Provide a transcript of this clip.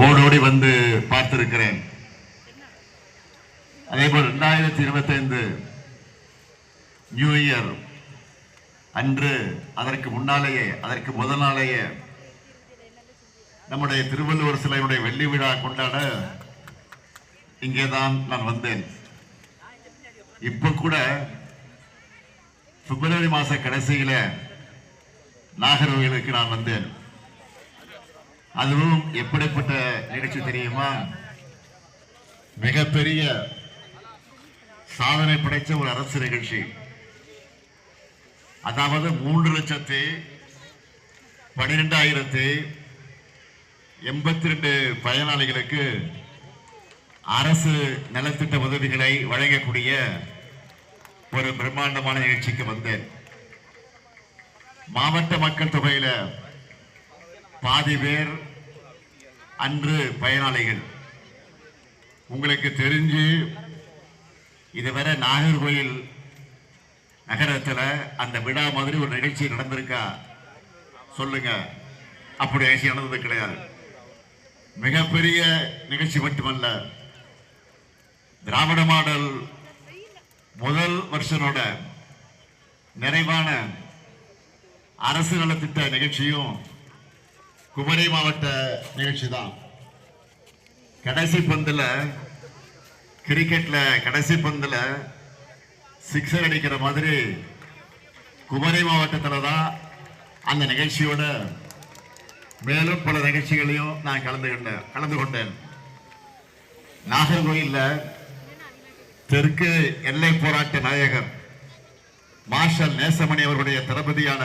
ஓடோடி வந்து பார்த்திருக்கிறேன். அதேபோல் 2025 நியூ இயர் அன்று அதற்கு முன்னாலேயே அதற்கு முதல் நாளையே நம்முடைய திருவள்ளுவர் சிலையுடைய வெள்ளி விழா கொண்டாட இங்கேதான் நான் வந்தேன். இப்ப கூட பிப்ரவரி மாச கடைசியில நாகர்கோவிலுக்கு நான் வந்தேன். அதுவும் எப்படிப்பட்ட நிகழ்ச்சி தெரியுமா? மிகப்பெரிய சாதனை படைத்த ஒரு அரசு நிகழ்ச்சி. அதாவது 3,12,082 பயனாளிகளுக்கு அரசு நலத்திட்ட உதவிகளை வழங்கக்கூடிய ஒரு பிரம்மாண்டமான நிகழ்ச்சிக்கு வந்தேன். மாவட்ட மக்கள் தொகையில பாதி பேர் அன்று பயனாளிகள். உங்களுக்கு தெரிஞ்சு இதுவரை நாகர்கோயில் நகரத்தில் அந்த விழா மாதிரி ஒரு நிகழ்ச்சி நடந்திருக்கா சொல்லுங்க. அப்படி நிகழ்ச்சி நடந்தது கிடையாது. மிகப்பெரிய நிகழ்ச்சி மட்டுமல்ல, திராவிட மாடல் முதல் வருஷனோட நிறைவான அரசு நலத்திட்ட நிகழ்ச்சியும் குமரி மாவட்ட நிகழ்ச்சி தான். கடைசி பந்துல கிரிக்கெட்ல கடைசி பந்துல சிக்ஸர் அடிக்கிற மாதிரி குமரி மாவட்டத்தில் தான் அந்த நிகழ்ச்சியோட மேலும் பல நிகழ்ச்சிகளையும் நான் கலந்து கொண்டேன். நாகர்கோயில்ல தெற்கு எல்லை போராட்ட நாயகர் மார்ஷல் நேசமணி அவர்களுடைய தளபதியான